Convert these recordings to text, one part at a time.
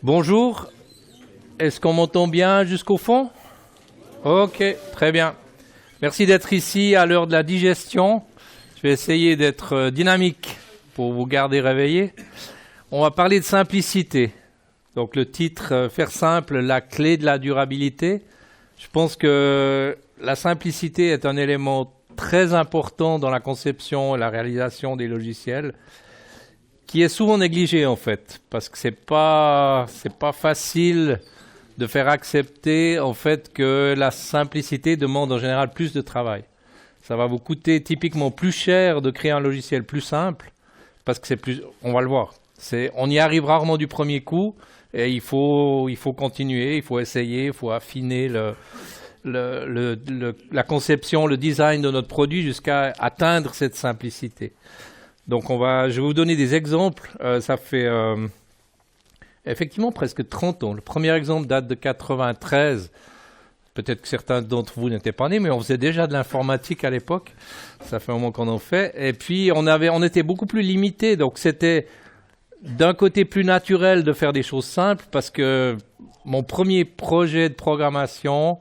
Bonjour, est-ce qu'on m'entend bien jusqu'au fond? Ok, très bien. Merci d'être ici à l'heure de la digestion. Je vais essayer d'être dynamique pour vous garder réveillés. On va parler de simplicité. Donc le titre, faire simple, la clé de la durabilité. Je pense que la simplicité est un élément très important dans la conception et la réalisation des logiciels, qui est souvent négligé en fait, parce que c'est pas facile de faire accepter en fait que la simplicité demande en général plus de travail. Ça va vous coûter typiquement plus cher de créer un logiciel plus simple, parce que c'est plus, on va le voir. On y arrive rarement du premier coup, et il faut continuer, il faut essayer, il faut affiner la conception, le design de notre produit jusqu'à atteindre cette simplicité. Donc je vais vous donner des exemples. Ça fait effectivement presque 30 ans. Le premier exemple date de 93. Peut-être que certains d'entre vous n'étaient pas nés, mais on faisait déjà de l'informatique à l'époque. Ça fait un moment qu'on en fait. Et puis on était beaucoup plus limité. Donc c'était d'un côté plus naturel de faire des choses simples, parce que mon premier projet de programmation,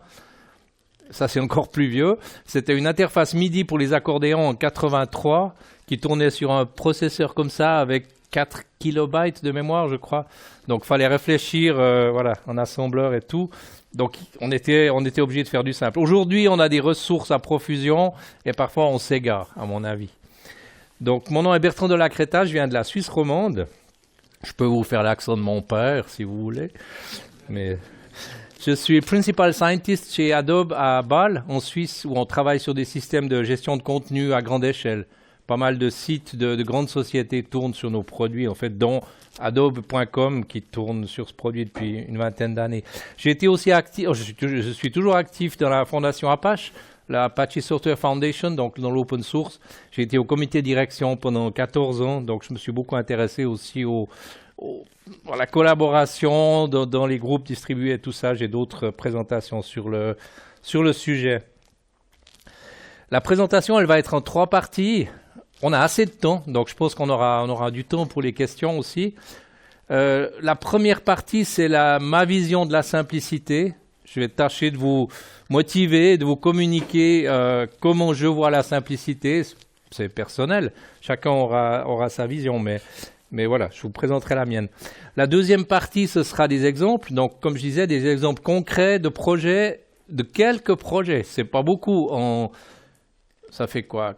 ça c'est encore plus vieux, c'était une interface MIDI pour les accordéons en 83 qui tournait sur un processeur comme ça avec 4 kilobytes de mémoire, je crois. Donc il fallait réfléchir voilà, en assembleur et tout. Donc on était obligé de faire du simple. Aujourd'hui, on a des ressources à profusion et parfois on s'égare, à mon avis. Donc mon nom est Bertrand de la Créta, je viens de la Suisse romande. Je peux vous faire l'accent de mon père si vous voulez, mais je suis Principal Scientist chez Adobe à Bâle, en Suisse, où on travaille sur des systèmes de gestion de contenu à grande échelle. Pas mal de sites de grandes sociétés tournent sur nos produits, en fait, dont Adobe.com qui tourne sur ce produit depuis une vingtaine d'années. J'ai été aussi actif, je suis toujours actif dans la fondation Apache, la Apache Software Foundation, donc dans l'open source. J'ai été au comité de direction pendant 14 ans, donc je me suis beaucoup intéressé aussi à la collaboration dans les groupes distribués et tout ça. J'ai d'autres présentations sur le sujet. La présentation, elle va être en 3 parties. On a assez de temps, donc je pense qu'on aura du temps pour les questions aussi. La première partie, c'est ma vision de la simplicité. Je vais tâcher de vous motiver, de vous communiquer comment je vois la simplicité. C'est personnel, chacun aura sa vision, mais voilà, je vous présenterai la mienne. La deuxième partie, ce sera des exemples. Donc, comme je disais, des exemples concrets de projets, de quelques projets. C'est pas beaucoup. Ça fait quoi,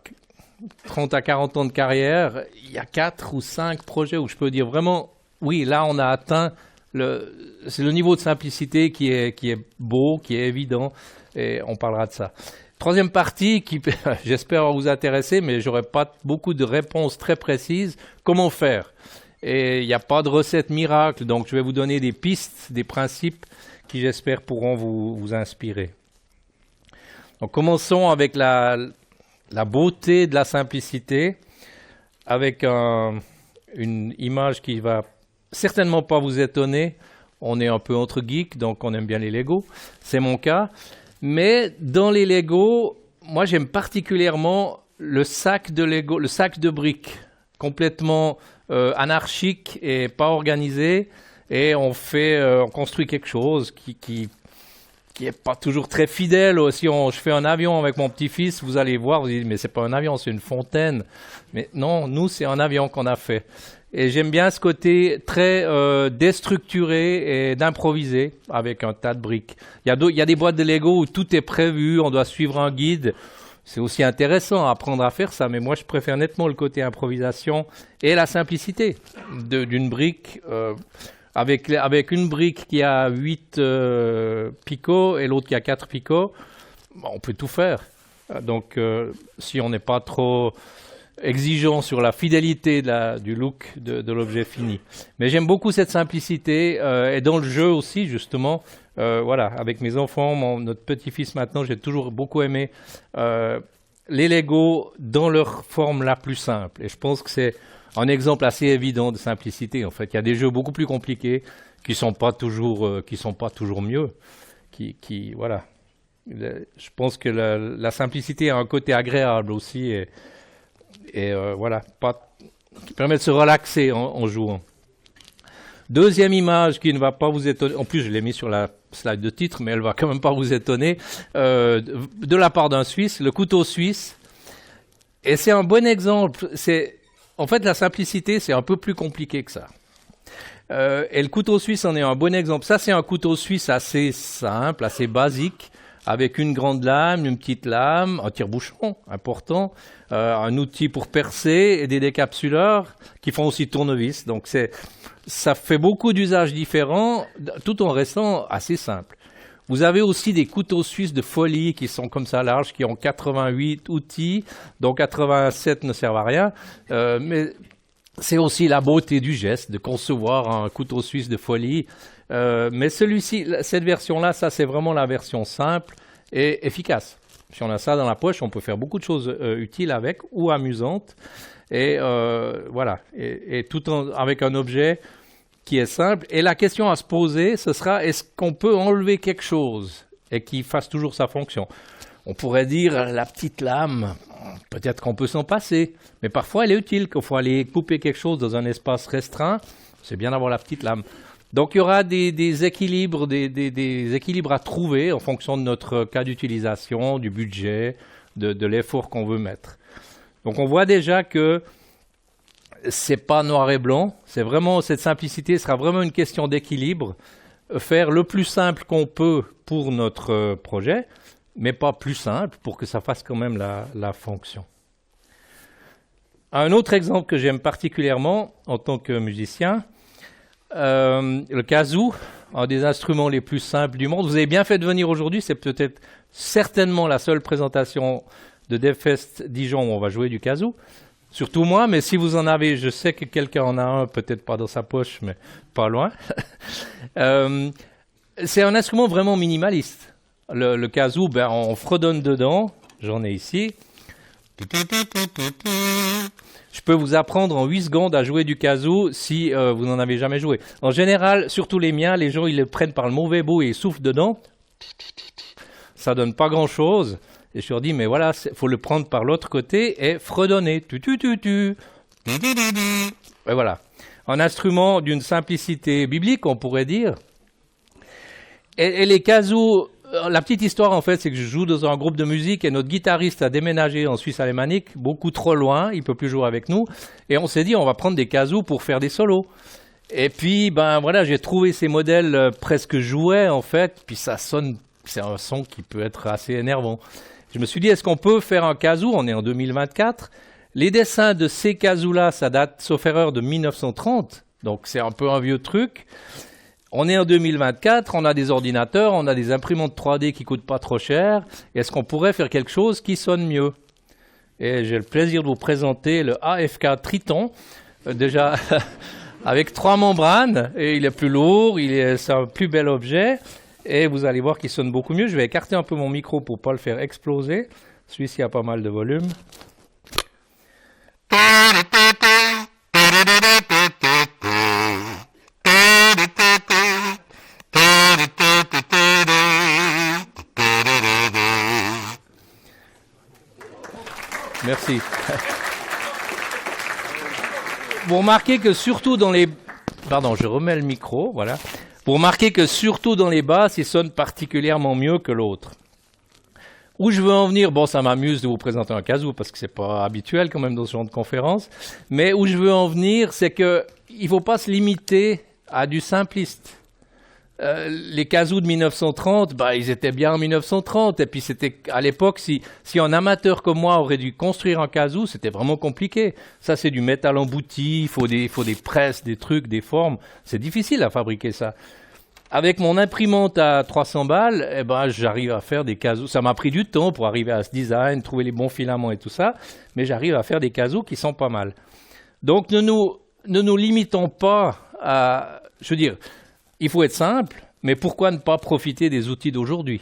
30 à 40 ans de carrière. Il y a 4 ou 5 projets où je peux dire vraiment, oui, là, on a atteint c'est le niveau de simplicité qui est beau, qui est évident, et on parlera de ça. Troisième partie qui, j'espère, va vous intéresser, mais j'aurai pas beaucoup de réponses très précises. Comment faire? Et il n'y a pas de recette miracle, donc je vais vous donner des pistes, des principes qui, j'espère, pourront vous inspirer. Donc commençons avec la beauté de la simplicité, avec une image qui va certainement pas vous étonner. On est un peu entre geeks, donc on aime bien les Lego. C'est mon cas. Mais dans les Lego, moi j'aime particulièrement le sac de Lego, le sac de briques, complètement anarchique et pas organisé. Et on construit quelque chose qui est pas toujours très fidèle. Si je fais un avion avec mon petit-fils, vous allez voir, vous dites mais c'est pas un avion, c'est une fontaine. Mais non, nous c'est un avion qu'on a fait. Et j'aime bien ce côté très déstructuré et d'improviser avec un tas de briques. Il y a des boîtes de Lego où tout est prévu, on doit suivre un guide. C'est aussi intéressant à apprendre à faire ça, mais moi je préfère nettement le côté improvisation et la simplicité d'une brique. Avec une brique qui a 8 picots et l'autre qui a 4 picots, on peut tout faire. Donc si on n'est pas trop exigeant sur la fidélité du look de l'objet fini. Mais j'aime beaucoup cette simplicité et dans le jeu aussi justement. Voilà, avec mes enfants, notre petit-fils maintenant, j'ai toujours beaucoup aimé les Lego dans leur forme la plus simple. Et je pense que c'est un exemple assez évident de simplicité. En fait, il y a des jeux beaucoup plus compliqués qui sont pas toujours mieux. Voilà. Je pense que la simplicité a un côté agréable aussi et voilà, qui permet de se relaxer en jouant. Deuxième image qui ne va pas vous étonner, en plus je l'ai mis sur la slide de titre, mais elle va quand même pas vous étonner, de la part d'un Suisse, le couteau suisse. Et c'est un bon exemple. En fait, la simplicité, c'est un peu plus compliqué que ça. Et le couteau suisse en est un bon exemple. Ça, c'est un couteau suisse assez simple, assez basique, avec une grande lame, une petite lame, un tire-bouchon important, un outil pour percer et des décapsuleurs qui font aussi tournevis. Donc, ça fait beaucoup d'usages différents, tout en restant assez simple. Vous avez aussi des couteaux suisses de folie qui sont comme ça larges, qui ont 88 outils, dont 87 ne servent à rien. Mais c'est aussi la beauté du geste de concevoir un couteau suisse de folie. Mais celui-ci, cette version-là, ça c'est vraiment la version simple et efficace. Si on a ça dans la poche, on peut faire beaucoup de choses utiles avec ou amusantes. Et voilà, et tout avec un objet qui est simple. Et la question à se poser, ce sera, est-ce qu'on peut enlever quelque chose et qui fasse toujours sa fonction? On pourrait dire, la petite lame, peut-être qu'on peut s'en passer, mais parfois elle est utile, qu'il faut aller couper quelque chose dans un espace restreint, c'est bien d'avoir la petite lame. Donc il y aura des équilibres, des équilibres à trouver en fonction de notre cas d'utilisation, du budget, de l'effort qu'on veut mettre. Donc on voit déjà que c'est pas noir et blanc, c'est vraiment, cette simplicité sera vraiment une question d'équilibre, faire le plus simple qu'on peut pour notre projet, mais pas plus simple pour que ça fasse quand même la fonction. Un autre exemple que j'aime particulièrement en tant que musicien, le kazoo, un des instruments les plus simples du monde. Vous avez bien fait de venir aujourd'hui, c'est peut-être certainement la seule présentation de DevFest Dijon où on va jouer du kazoo. Surtout moi, mais si vous en avez, je sais que quelqu'un en a un, peut-être pas dans sa poche, mais pas loin. C'est un instrument vraiment minimaliste. Le kazoo, ben, on fredonne dedans, j'en ai ici. Je peux vous apprendre en 8 secondes à jouer du kazoo si vous n'en avez jamais joué. En général, surtout les miens, les gens ils le prennent par le mauvais bout et ils soufflent dedans. Ça donne pas grand-chose. Et je leur dis, mais voilà, il faut le prendre par l'autre côté et fredonner. Et voilà. Un instrument d'une simplicité biblique, on pourrait dire. Et les kazoos, la petite histoire, en fait, c'est que je joue dans un groupe de musique et notre guitariste a déménagé en Suisse alémanique, beaucoup trop loin, il ne peut plus jouer avec nous. Et on s'est dit, on va prendre des kazoos pour faire des solos. Et puis, ben voilà, j'ai trouvé ces modèles presque jouets, en fait, puis ça sonne, c'est un son qui peut être assez énervant. Je me suis dit, est-ce qu'on peut faire un kazoo? On est en 2024. Les dessins de ces kazoos-là, ça date, sauf erreur, de 1930. Donc, c'est un peu un vieux truc. On est en 2024, on a des ordinateurs, on a des imprimantes 3D qui coûtent pas trop cher. Est-ce qu'on pourrait faire quelque chose qui sonne mieux? Et j'ai le plaisir de vous présenter le AFK Triton. Déjà, avec 3 membranes. Et il est plus lourd, c'est un plus bel objet. Et vous allez voir qu'il sonne beaucoup mieux. Je vais écarter un peu mon micro pour ne pas le faire exploser. Celui-ci a pas mal de volume. Merci. Vous remarquez que surtout dans les... Pardon, je remets le micro, voilà. Vous remarquez que surtout dans les basses, il sonne particulièrement mieux que l'autre. Où je veux en venir, bon, ça m'amuse de vous présenter un kazoo parce que c'est pas habituel quand même dans ce genre de conférence, mais où je veux en venir, c'est que il faut pas se limiter à du simpliste. Les kazoos de 1930, bah, ils étaient bien en 1930, et puis c'était à l'époque, si un amateur comme moi aurait dû construire un kazoo, c'était vraiment compliqué. Ça, c'est du métal embouti, il faut des presses, des trucs, des formes. C'est difficile à fabriquer ça. Avec mon imprimante à 300 balles, eh ben, j'arrive à faire des kazoos. Ça m'a pris du temps pour arriver à ce design, trouver les bons filaments et tout ça, mais j'arrive à faire des kazoos qui sont pas mal. Donc, ne nous limitons pas à... Je veux dire, il faut être simple, mais pourquoi ne pas profiter des outils d'aujourd'hui?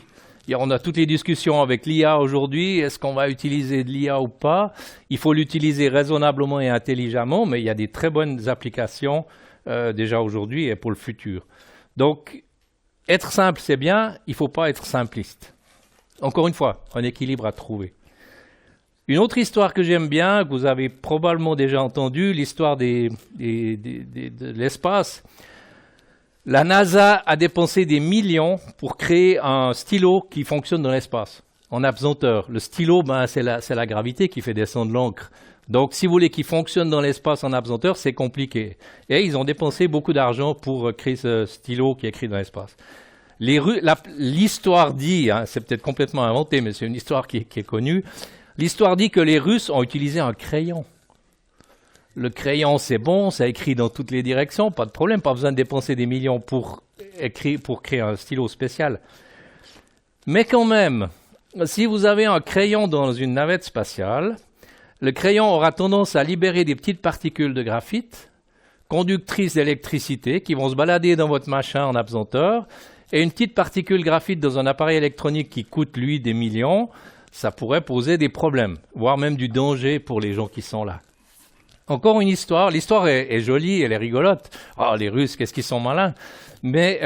On a toutes les discussions avec l'IA aujourd'hui. Est-ce qu'on va utiliser de l'IA ou pas? Il faut l'utiliser raisonnablement et intelligemment, mais il y a des très bonnes applications déjà aujourd'hui et pour le futur. Donc, être simple, c'est bien. Il ne faut pas être simpliste. Encore une fois, un équilibre à trouver. Une autre histoire que j'aime bien, que vous avez probablement déjà entendue, l'histoire de l'espace. La NASA a dépensé des millions pour créer un stylo qui fonctionne dans l'espace, en apesanteur. Le stylo, c'est la gravité qui fait descendre l'encre. Donc, si vous voulez qu'il fonctionne dans l'espace en apesanteur, c'est compliqué. Et ils ont dépensé beaucoup d'argent pour créer ce stylo qui est écrit dans l'espace. L'histoire dit, hein, c'est peut-être complètement inventé, mais c'est une histoire qui est connue, l'histoire dit que les Russes ont utilisé un crayon. Le crayon, c'est bon, ça écrit dans toutes les directions, pas de problème, pas besoin de dépenser des millions pour créer un stylo spécial. Mais quand même, si vous avez un crayon dans une navette spatiale, le crayon aura tendance à libérer des petites particules de graphite, conductrices d'électricité, qui vont se balader dans votre machin en apesanteur, et une petite particule graphite dans un appareil électronique qui coûte, lui, des millions, ça pourrait poser des problèmes, voire même du danger pour les gens qui sont là. Encore une histoire. L'histoire est jolie, elle est rigolote. Oh, les Russes, qu'est-ce qu'ils sont malins. Mais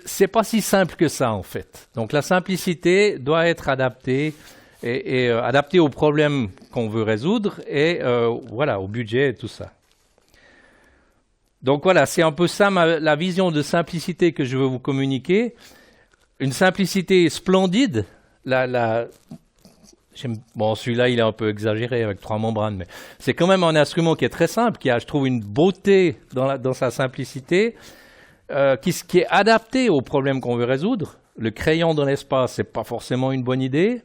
c'est pas si simple que ça, en fait. Donc la simplicité doit être adaptée et adaptée aux problèmes qu'on veut résoudre et voilà, au budget et tout ça. Donc voilà, c'est un peu ça la vision de simplicité que je veux vous communiquer. Une simplicité splendide. Bon, celui-là, il est un peu exagéré avec 3 membranes, mais c'est quand même un instrument qui est très simple, qui a, je trouve, une beauté dans sa simplicité, qui est adapté aux problèmes qu'on veut résoudre. Le crayon dans l'espace, c'est pas forcément une bonne idée,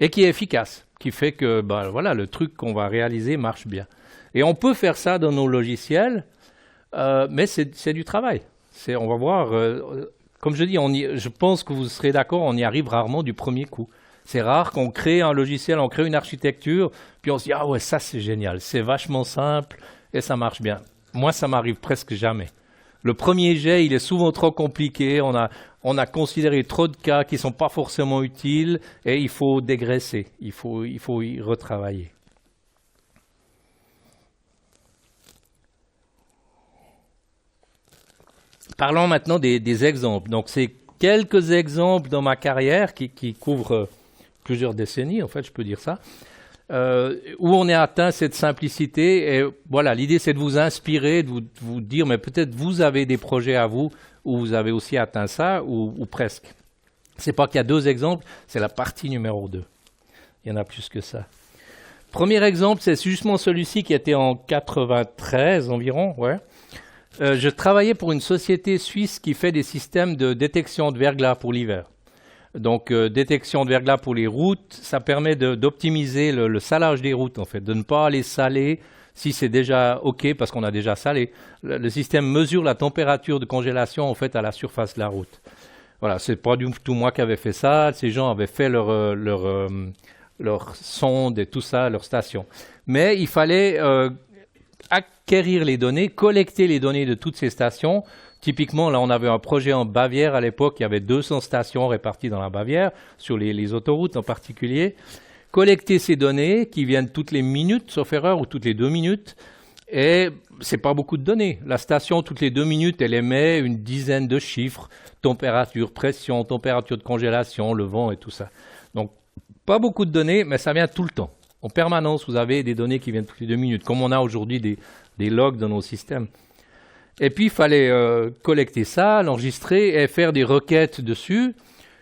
et qui est efficace, qui fait que voilà, le truc qu'on va réaliser marche bien. Et on peut faire ça dans nos logiciels, mais c'est du travail. On va voir, comme je dis, je pense que vous serez d'accord, on y arrive rarement du premier coup. C'est rare qu'on crée un logiciel, on crée une architecture, puis on se dit « Ah ouais, ça c'est génial, c'est vachement simple et ça marche bien ». Moi, ça m'arrive presque jamais. Le premier jet, il est souvent trop compliqué, on a considéré trop de cas qui ne sont pas forcément utiles et il faut dégraisser, il faut y retravailler. Parlons maintenant des exemples. Donc, c'est quelques exemples dans ma carrière qui couvrent plusieurs décennies, en fait, je peux dire ça, où on a atteint cette simplicité. Et voilà, l'idée, c'est de vous inspirer, de vous dire, mais peut-être vous avez des projets à vous où vous avez aussi atteint ça, ou presque. C'est pas qu'il y a 2 exemples, c'est la partie numéro 2. Il y en a plus que ça. Premier exemple, c'est justement celui-ci qui était en 93 environ, ouais. Je travaillais pour une société suisse qui fait des systèmes de détection de verglas pour l'hiver. Donc, détection de verglas pour les routes, ça permet d'optimiser le salage des routes, en fait, de ne pas les saler si c'est déjà OK, parce qu'on a déjà salé. Le système mesure la température de congélation, en fait, à la surface de la route. Voilà, c'est pas du tout moi qui avais fait ça. Ces gens avaient fait leur sonde et tout ça, leur station. Mais il fallait acquérir les données, collecter les données de toutes ces stations. Typiquement, là, on avait un projet en Bavière à l'époque, il y avait 200 stations réparties dans la Bavière, sur les autoroutes en particulier. Collecter ces données qui viennent toutes les minutes, sauf erreur, ou toutes les 2 minutes, et c'est pas beaucoup de données. La station, toutes les 2 minutes, elle émet une dizaine de chiffres, température, pression, température de congélation, le vent et tout ça. Donc, pas beaucoup de données, mais ça vient tout le temps. En permanence, vous avez des données qui viennent toutes les 2 minutes, comme on a aujourd'hui des logs dans nos systèmes. Et puis, il fallait collecter ça, l'enregistrer et faire des requêtes dessus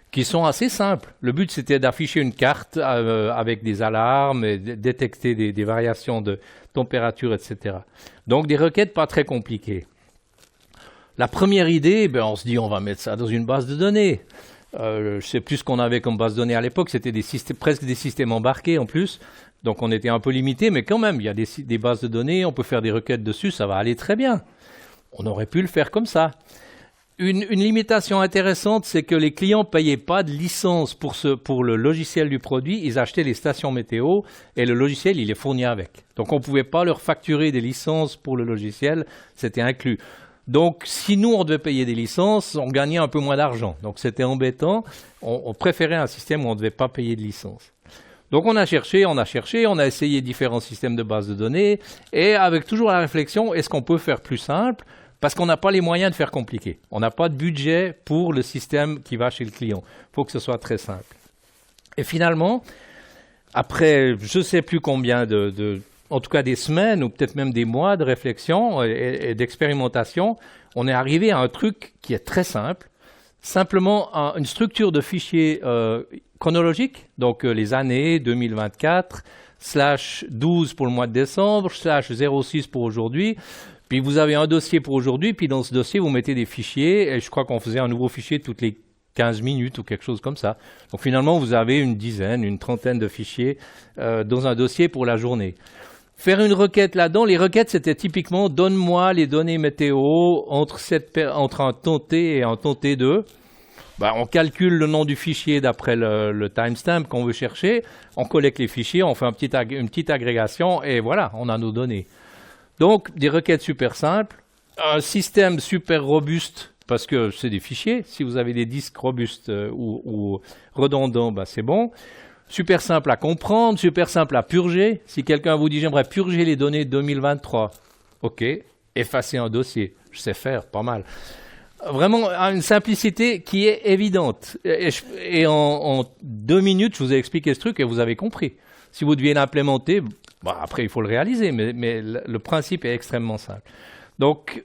qui sont assez simples. Le but, c'était d'afficher une carte avec des alarmes et détecter des variations de température, etc. Donc, des requêtes pas très compliquées. La première idée, on se dit, on va mettre ça dans une base de données. Je sais plus ce qu'on avait comme base de données à l'époque. C'était presque des systèmes embarqués en plus. Donc, on était un peu limité, mais quand même, il y a des bases de données, on peut faire des requêtes dessus, ça va aller très bien. On aurait pu le faire comme ça. Une limitation intéressante, c'est que les clients ne payaient pas de licence pour le logiciel du produit. Ils achetaient les stations météo et le logiciel, il est fourni avec. Donc, on ne pouvait pas leur facturer des licences pour le logiciel. C'était inclus. Donc, si nous, on devait payer des licences, on gagnait un peu moins d'argent. Donc, c'était embêtant. On préférait un système où on ne devait pas payer de licence. Donc, on a cherché, on a essayé différents systèmes de base de données et avec toujours la réflexion, est-ce qu'on peut faire plus simple ? Parce qu'on n'a pas les moyens de faire compliqué. On n'a pas de budget pour le système qui va chez le client. Il faut que ce soit très simple. Et finalement, après je ne sais plus combien en tout cas des semaines ou peut-être même des mois de réflexion et d'expérimentation, on est arrivé à un truc qui est très simple. Simplement une structure de fichiers chronologique, donc les années 2024, /12 pour le mois de décembre, /06 pour aujourd'hui. Puis vous avez un dossier pour aujourd'hui, puis dans ce dossier, vous mettez des fichiers, et je crois qu'on faisait un nouveau fichier toutes les 15 minutes ou quelque chose comme ça. Donc finalement, vous avez une dizaine, une trentaine de fichiers dans un dossier pour la journée. Faire une requête là-dedans, les requêtes, c'était typiquement « donne-moi les données météo entre un temps T et un temps T2 ». Ben, on calcule le nom du fichier d'après le timestamp qu'on veut chercher, on collecte les fichiers, on fait une petite agrégation et voilà, on a nos données. Donc, des requêtes super simples, un système super robuste parce que c'est des fichiers. Si vous avez des disques robustes ou redondants, ben, c'est bon. Super simple à comprendre, super simple à purger. Si quelqu'un vous dit « j'aimerais purger les données 2023 », ok, effacer un dossier, je sais faire, pas mal. Vraiment une simplicité qui est évidente. Et en 2 minutes, je vous ai expliqué ce truc et vous avez compris. Si vous deviez l'implémenter, bah après il faut le réaliser, mais le principe est extrêmement simple. Donc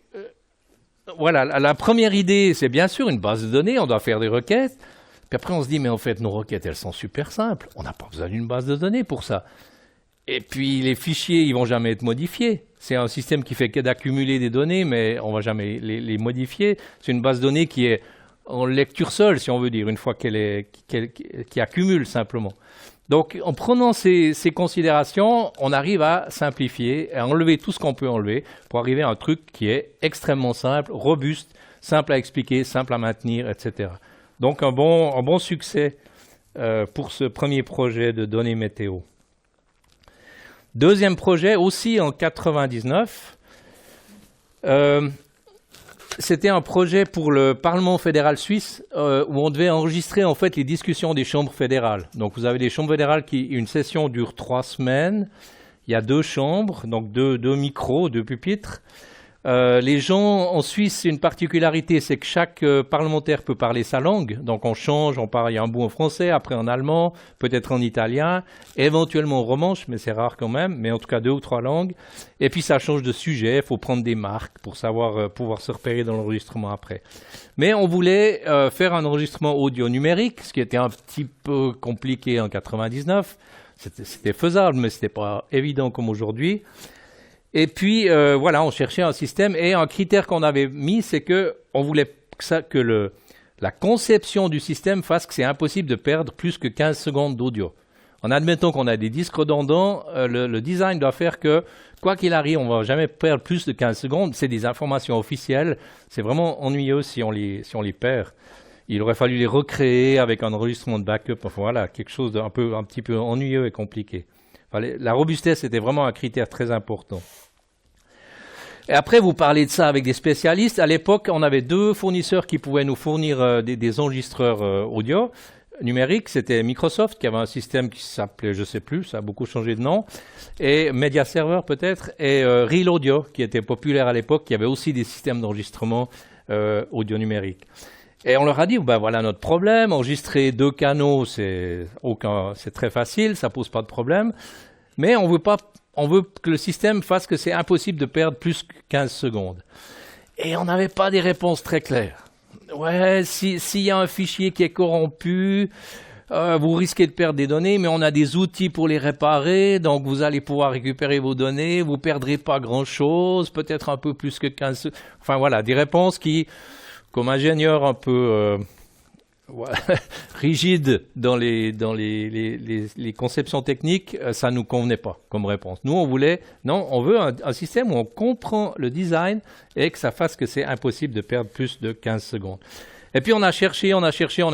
voilà, la première idée, c'est bien sûr une base de données, on doit faire des requêtes. Puis après on se dit, mais en fait nos requêtes, elles sont super simples. On n'a pas besoin d'une base de données pour ça. Et puis les fichiers, ils vont jamais être modifiés. C'est un système qui fait que d'accumuler des données, mais on va jamais les modifier. C'est une base de données qui est en lecture seule, si on veut dire, une fois qui accumule simplement. Donc en prenant ces considérations, on arrive à simplifier, à enlever tout ce qu'on peut enlever pour arriver à un truc qui est extrêmement simple, robuste, simple à expliquer, simple à maintenir, etc. Donc un bon succès pour ce premier projet de données météo. Deuxième projet, aussi en 99, c'était un projet pour le Parlement fédéral suisse où on devait enregistrer en fait les discussions des chambres fédérales. Donc vous avez des chambres fédérales une session dure 3 semaines. Il y a 2 chambres, donc deux micros, 2 pupitres. Les gens en Suisse, c'est une particularité, c'est que chaque parlementaire peut parler sa langue. Donc on change, on parle, il y a un bout en français, après en allemand, peut-être en italien, éventuellement en romanche, mais c'est rare quand même, mais en tout cas 2 ou 3 langues. Et puis ça change de sujet, il faut prendre des marques pour savoir pouvoir se repérer dans l'enregistrement après. Mais on voulait faire un enregistrement audio numérique, ce qui était un petit peu compliqué en 99. C'était faisable, mais c'était pas évident comme aujourd'hui. Et puis, voilà, on cherchait un système et un critère qu'on avait mis, c'est qu'on voulait que la conception du système fasse que c'est impossible de perdre plus que 15 secondes d'audio. En admettant qu'on a des disques redondants, le design doit faire que, quoi qu'il arrive, on ne va jamais perdre plus de 15 secondes. C'est des informations officielles. C'est vraiment ennuyeux si on les perd. Il aurait fallu les recréer avec un enregistrement de backup. Enfin, voilà, quelque chose d'un petit peu ennuyeux et compliqué. Enfin, la robustesse était vraiment un critère très important. Et après, vous parlez de ça avec des spécialistes. À l'époque, on avait 2 fournisseurs qui pouvaient nous fournir des enregistreurs audio numériques. C'était Microsoft, qui avait un système qui s'appelait, je ne sais plus, ça a beaucoup changé de nom, et Media Server peut-être, et Real Audio, qui était populaire à l'époque, qui avait aussi des systèmes d'enregistrement audio numérique. Et on leur a dit, ben voilà notre problème, enregistrer 2 canaux, c'est très facile, ça pose pas de problème, mais on veut que le système fasse que c'est impossible de perdre plus que 15 secondes. Et on n'avait pas des réponses très claires. Ouais, s'il y a un fichier qui est corrompu, vous risquez de perdre des données, mais on a des outils pour les réparer, donc vous allez pouvoir récupérer vos données, vous perdrez pas grand-chose, peut-être un peu plus que 15 secondes. Enfin voilà, des réponses qui, comme ingénieur un peu rigide dans les conceptions techniques, ça nous convenait pas comme réponse. Nous, on veut un système où on comprend le design et que ça fasse que c'est impossible de perdre plus de 15 secondes. Et puis on a cherché, on a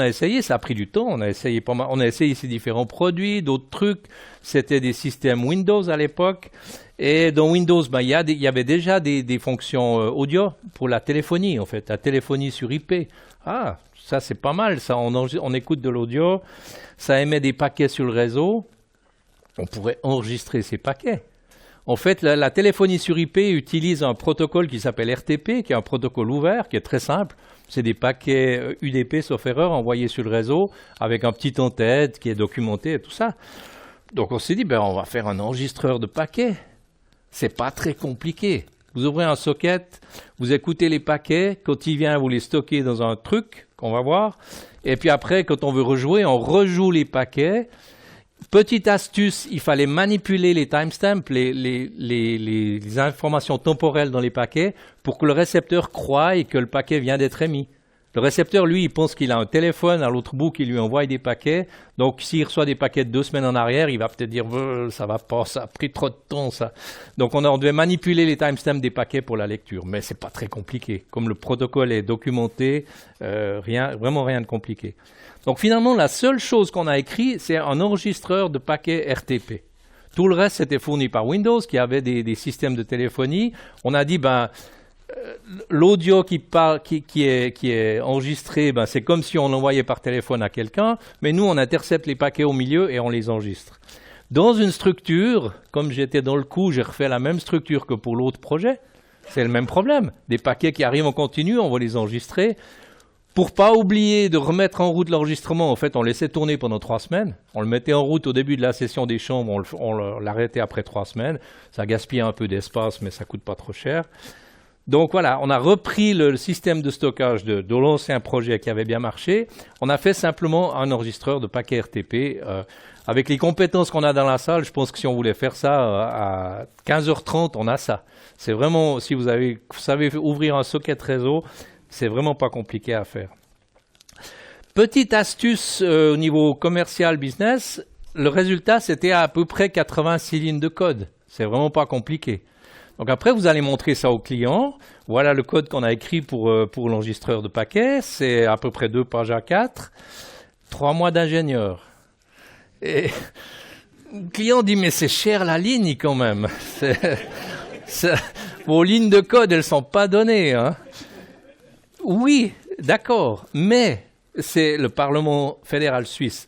essayé, ça a pris du temps, on a essayé ces différents produits, d'autres trucs. C'était des systèmes Windows à l'époque. Et dans Windows, il y avait déjà des fonctions audio pour la téléphonie, en fait, la téléphonie sur IP. Ah, ça c'est pas mal, ça. On écoute de l'audio, ça émet des paquets sur le réseau. On pourrait enregistrer ces paquets. En fait, la téléphonie sur IP utilise un protocole qui s'appelle RTP, qui est un protocole ouvert, qui est très simple. C'est des paquets UDP, sauf erreur, envoyés sur le réseau, avec un petit en-tête qui est documenté et tout ça. Donc on s'est dit, on va faire un enregistreur de paquets. C'est pas très compliqué. Vous ouvrez un socket, vous écoutez les paquets, quand il vient, vous les stockez dans un truc qu'on va voir, et puis après, quand on veut rejouer, on rejoue les paquets. Petite astuce, il fallait manipuler les timestamps, les informations temporelles dans les paquets, pour que le récepteur croie que le paquet vient d'être émis. Le récepteur, lui, il pense qu'il a un téléphone à l'autre bout qui lui envoie des paquets. Donc, s'il reçoit des paquets de 2 semaines en arrière, il va peut-être dire ça va pas, ça a pris trop de temps, ça. Donc, on devait manipuler les timestamps des paquets pour la lecture. Mais c'est pas très compliqué. Comme le protocole est documenté, vraiment rien de compliqué. Donc, finalement, la seule chose qu'on a écrit, c'est un enregistreur de paquets RTP. Tout le reste, c'était fourni par Windows, qui avait des systèmes de téléphonie. On a dit, l'audio qui est enregistré, c'est comme si on l'envoyait par téléphone à quelqu'un, mais nous, on intercepte les paquets au milieu et on les enregistre. Dans une structure, comme j'étais dans le coup, j'ai refait la même structure que pour l'autre projet. C'est le même problème. Des paquets qui arrivent en continu, on va les enregistrer. Pour pas oublier de remettre en route l'enregistrement, en fait, on laissait tourner pendant 3 semaines. On le mettait en route au début de la session des chambres, on l'arrêtait après 3 semaines. Ça gaspillait un peu d'espace, mais ça coûte pas trop cher. Donc voilà, on a repris le système de stockage de l'ancien projet qui avait bien marché. On a fait simplement un enregistreur de paquets RTP. Avec les compétences qu'on a dans la salle, je pense que si on voulait faire ça à 15h30, on a ça. C'est vraiment, si vous savez ouvrir un socket réseau, c'est vraiment pas compliqué à faire. Petite astuce au niveau commercial business, le résultat c'était à peu près 86 lignes de code. C'est vraiment pas compliqué. Donc après, vous allez montrer ça au client. Voilà le code qu'on a écrit pour l'enregistreur de paquets. C'est à peu près 2 pages A4. 3 mois d'ingénieur. Et le client dit, mais c'est cher la ligne quand même. Vos lignes de code, elles ne sont pas données. Hein. Oui, d'accord. Mais c'est le Parlement fédéral suisse.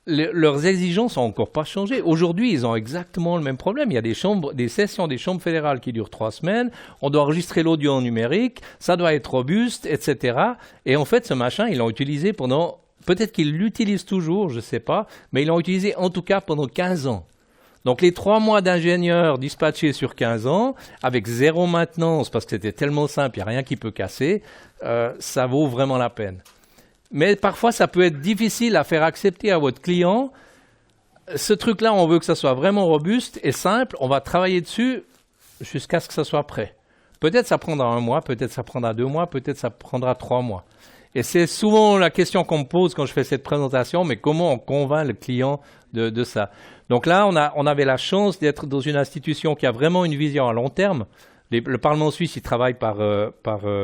Leurs exigences n'ont encore pas changé. Aujourd'hui, ils ont exactement le même problème. Il y a des sessions des chambres fédérales qui durent 3 semaines. On doit enregistrer l'audio en numérique. Ça doit être robuste, etc. Et en fait, ce machin, ils l'ont utilisé pendant... Peut-être qu'ils l'utilisent toujours, je ne sais pas. Mais ils l'ont utilisé en tout cas pendant 15 ans. Donc les 3 mois d'ingénieur dispatchés sur 15 ans, avec 0 maintenance, parce que c'était tellement simple, il n'y a rien qui peut casser, ça vaut vraiment la peine. Mais parfois, ça peut être difficile à faire accepter à votre client. Ce truc-là, on veut que ça soit vraiment robuste et simple. On va travailler dessus jusqu'à ce que ça soit prêt. Peut-être ça prendra 1 mois, peut-être ça prendra 2 mois, peut-être ça prendra 3 mois. Et c'est souvent la question qu'on me pose quand je fais cette présentation, mais comment on convainc le client de ça? Donc là, on avait la chance d'être dans une institution qui a vraiment une vision à long terme. Le Parlement suisse, il travaille par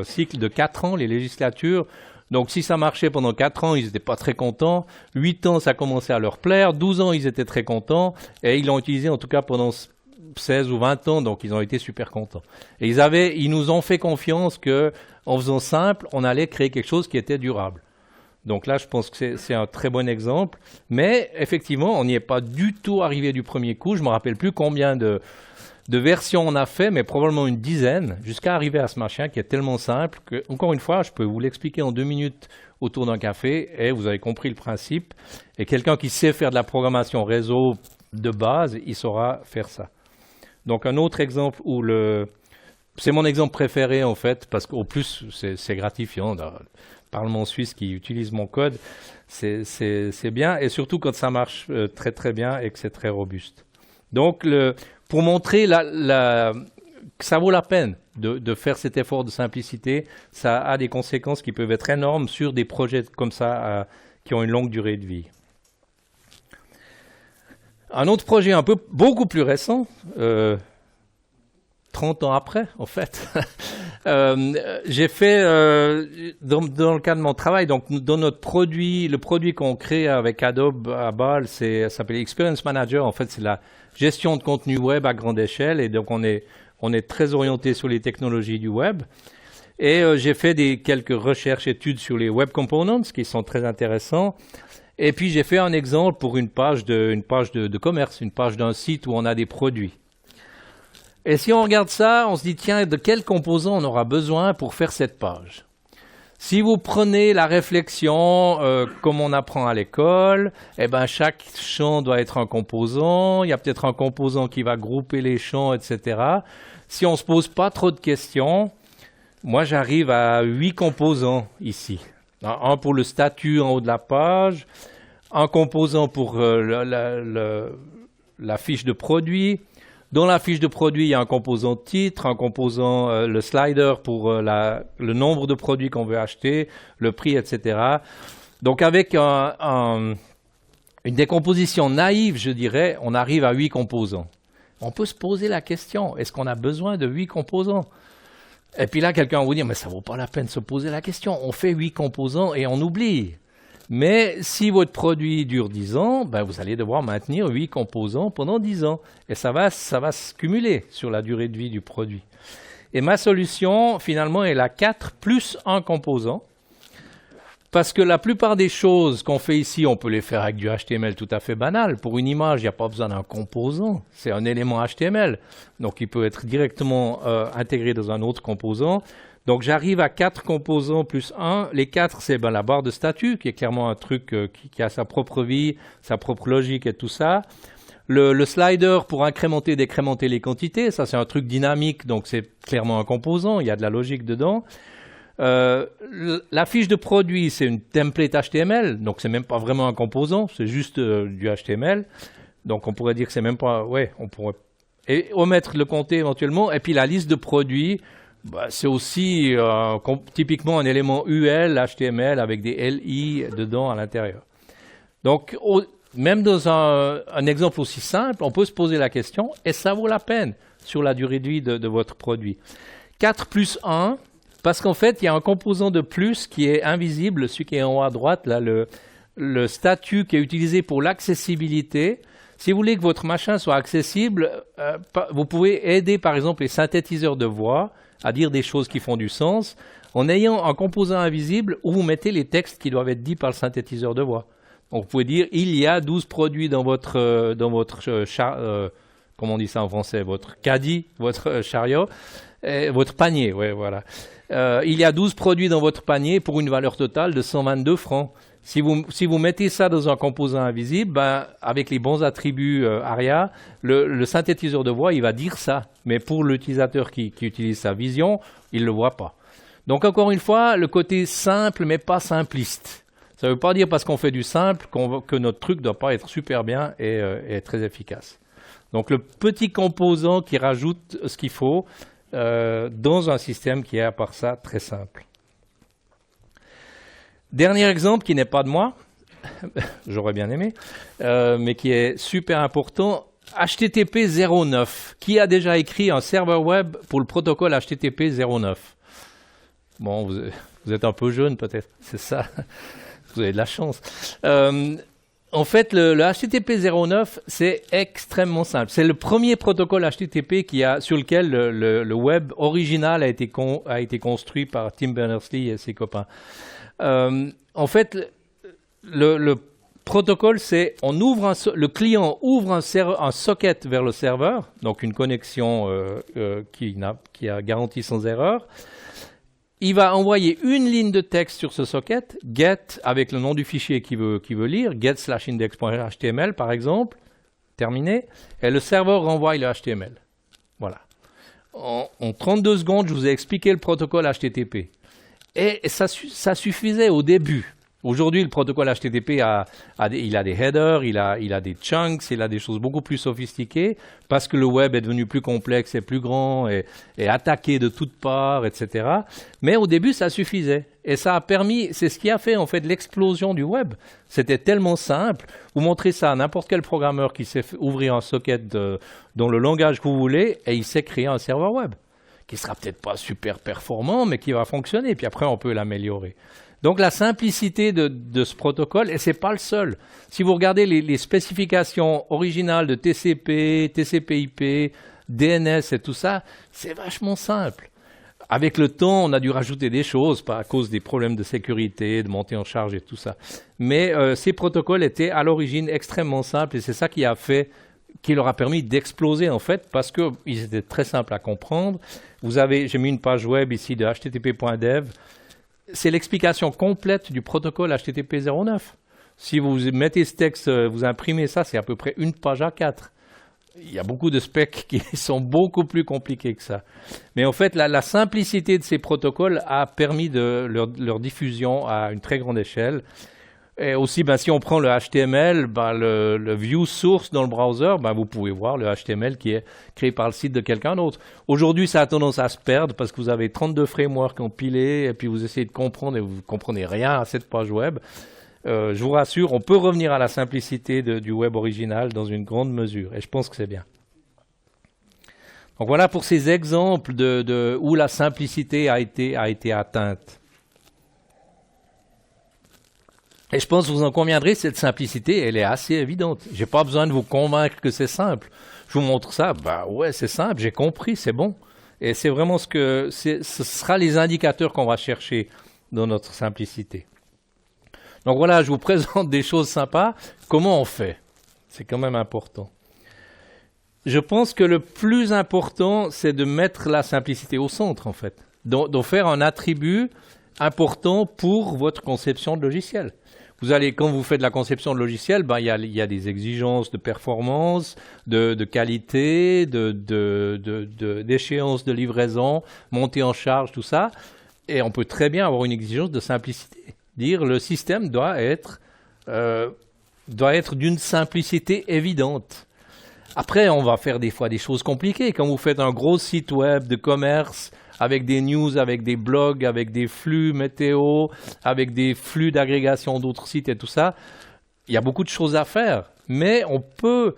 cycle de 4 ans, les législatures. Donc si ça marchait pendant 4 ans, ils n'étaient pas très contents. 8 ans, ça commençait à leur plaire. 12 ans, ils étaient très contents. Et ils l'ont utilisé en tout cas pendant 16 ou 20 ans, donc ils ont été super contents. Et ils nous ont fait confiance qu'en faisant simple, on allait créer quelque chose qui était durable. Donc là, je pense que c'est un très bon exemple. Mais effectivement, on n'y est pas du tout arrivé du premier coup. Je ne me rappelle plus combien de versions on a fait, mais probablement une dizaine, jusqu'à arriver à ce machin qui est tellement simple que, encore une fois, je peux vous l'expliquer en 2 minutes autour d'un café et vous avez compris le principe. Et quelqu'un qui sait faire de la programmation réseau de base, il saura faire ça. Donc un autre exemple où c'est mon exemple préféré en fait, parce qu'au plus c'est gratifiant. Le Parlement suisse qui utilise mon code, c'est bien, et surtout quand ça marche très très bien et que c'est très robuste. Donc pour montrer que ça vaut la peine de faire cet effort de simplicité, ça a des conséquences qui peuvent être énormes sur des projets comme ça qui ont une longue durée de vie. Un autre projet beaucoup plus récent, 30 ans après en fait, j'ai fait dans le cadre de mon travail, donc dans notre produit, le produit qu'on crée avec Adobe à Bâle, ça s'appelle Experience Manager. En fait, c'est la gestion de contenu web à grande échelle, et donc on est très orienté sur les technologies du web. Et j'ai fait quelques recherches, études sur les web components qui sont très intéressants. Et puis j'ai fait un exemple pour une page de commerce, une page d'un site où on a des produits. Et si on regarde ça, on se dit tiens, de quels composants on aura besoin pour faire cette page? Si vous prenez la réflexion comme on apprend à l'école, eh ben chaque champ doit être un composant. Il y a peut-être un composant qui va grouper les champs, etc. Si on ne se pose pas trop de questions, moi j'arrive à 8 composants ici. Un pour le statut en haut de la page, un composant pour la fiche de produit. Dans la fiche de produit, il y a un composant titre, un composant, le slider pour le nombre de produits qu'on veut acheter, le prix, etc. Donc avec une décomposition naïve, je dirais, on arrive à 8 composants. On peut se poser la question, est-ce qu'on a besoin de 8 composants? Et puis là, quelqu'un va vous dire, mais ça ne vaut pas la peine de se poser la question. On fait 8 composants et on oublie. Mais si votre produit dure 10 ans, ben vous allez devoir maintenir 8 composants pendant 10 ans. Et ça va se cumuler sur la durée de vie du produit. Et ma solution, finalement, est la 4 plus 1 composant. Parce que la plupart des choses qu'on fait ici, on peut les faire avec du HTML tout à fait banal. Pour une image, il n'y a pas besoin d'un composant. C'est un élément HTML. Donc, il peut être directement intégré dans un autre composant. Donc, j'arrive à 4 composants plus 1. Les 4, c'est la barre de statut, qui est clairement un truc qui a sa propre vie, sa propre logique et tout ça. Le slider pour incrémenter et décrémenter les quantités, ça c'est un truc dynamique, donc c'est clairement un composant, il y a de la logique dedans. La fiche de produit, c'est une template HTML, donc c'est même pas vraiment un composant, c'est juste du HTML. Donc on pourrait dire que c'est même pas... Ouais, on pourrait omettre le compter éventuellement. Et puis la liste de produits... c'est aussi typiquement un élément UL, HTML, avec des LI dedans à l'intérieur. Donc, même dans un exemple aussi simple, on peut se poser la question, et ça vaut la peine sur la durée de vie de votre produit. 4 plus 1, parce qu'en fait, il y a un composant de plus qui est invisible, celui qui est en haut à droite, là, le statut qui est utilisé pour l'accessibilité. Si vous voulez que votre machin soit accessible, vous pouvez aider, par exemple, les synthétiseurs de voix à dire des choses qui font du sens, en ayant un composant invisible où vous mettez les textes qui doivent être dits par le synthétiseur de voix. Donc vous pouvez dire, il y a 12 produits dans votre comment on dit ça en français, votre caddie, votre chariot, votre panier, ouais, voilà. Il y a 12 produits dans votre panier pour une valeur totale de 122 francs. Si vous mettez ça dans un composant invisible, avec les bons attributs ARIA, le synthétiseur de voix, il va dire ça. Mais pour l'utilisateur qui utilise sa vision, il ne le voit pas. Donc encore une fois, le côté simple mais pas simpliste. Ça ne veut pas dire parce qu'on fait du simple que notre truc ne doit pas être super bien et très efficace. Donc le petit composant qui rajoute ce qu'il faut dans un système qui est à part ça très simple. Dernier exemple qui n'est pas de moi, j'aurais bien aimé, mais qui est super important, HTTP 09. Qui a déjà écrit un serveur web pour le protocole HTTP 09? Bon, vous êtes un peu jeune peut-être, c'est ça, vous avez de la chance. En fait, le HTTP 09, c'est extrêmement simple. C'est le premier protocole HTTP sur lequel le web original a été construit par Tim Berners-Lee et ses copains. En fait, le protocole, c'est le client ouvre un socket vers le serveur, donc une connexion qui a garanti sans erreur. Il va envoyer une ligne de texte sur ce socket, get avec le nom du fichier qu'il veut lire, get/index.html par exemple, terminé, et le serveur renvoie le HTML. Voilà. En 32 secondes, je vous ai expliqué le protocole HTTP. Et ça suffisait au début. Aujourd'hui, le protocole HTTP, il a des headers, il a des chunks, il a des choses beaucoup plus sophistiquées parce que le web est devenu plus complexe et plus grand et attaqué de toutes parts, etc. Mais au début, ça suffisait. Et ça a permis, c'est ce qui a fait en fait l'explosion du web. C'était tellement simple. Vous montrez ça à n'importe quel programmeur qui sait ouvrir un socket dans le langage que vous voulez et il sait créer un serveur web qui sera peut-être pas super performant, mais qui va fonctionner. Puis après, on peut l'améliorer. Donc la simplicité de ce protocole, et ce n'est pas le seul. Si vous regardez les spécifications originales de TCP, TCP/IP, DNS et tout ça, c'est vachement simple. Avec le temps, on a dû rajouter des choses à cause des problèmes de sécurité, de montée en charge et tout ça. Mais ces protocoles étaient à l'origine extrêmement simples et c'est ça qui leur a permis d'exploser en fait parce qu'ils étaient très simples à comprendre. J'ai mis une page web ici de http.dev. c'est l'explication complète du protocole HTTP 09. Si vous mettez ce texte, vous imprimez ça, c'est à peu près une page A4. Il y a beaucoup de specs qui sont beaucoup plus compliqués que ça. Mais en fait, la simplicité de ces protocoles a permis leur diffusion à une très grande échelle. Et aussi, si on prend le HTML, le view source dans le browser, vous pouvez voir le HTML qui est créé par le site de quelqu'un d'autre. Aujourd'hui, ça a tendance à se perdre parce que vous avez 32 frameworks empilés et puis vous essayez de comprendre et vous ne comprenez rien à cette page web. Je vous rassure, on peut revenir à la simplicité du web original dans une grande mesure et je pense que c'est bien. Donc voilà pour ces exemples où la simplicité a été atteinte. Et je pense que vous en conviendrez, cette simplicité, elle est assez évidente. Je n'ai pas besoin de vous convaincre que c'est simple. Je vous montre ça, ouais, c'est simple, j'ai compris, c'est bon. Et c'est vraiment ce sera les indicateurs qu'on va chercher dans notre simplicité. Donc voilà, je vous présente des choses sympas. Comment on fait? C'est quand même important. Je pense que le plus important, c'est de mettre la simplicité au centre, en fait. D'en faire un attribut important pour votre conception de logiciel. Quand vous faites la conception de logiciel, il y a des exigences de performance, de qualité, d'échéance de livraison, montée en charge, tout ça. Et on peut très bien avoir une exigence de simplicité. Dire le système doit être d'une simplicité évidente. Après, on va faire des fois des choses compliquées. Quand vous faites un gros site web de commerce, avec des news, avec des blogs, avec des flux météo, avec des flux d'agrégation d'autres sites et tout ça, il y a beaucoup de choses à faire. Mais on peut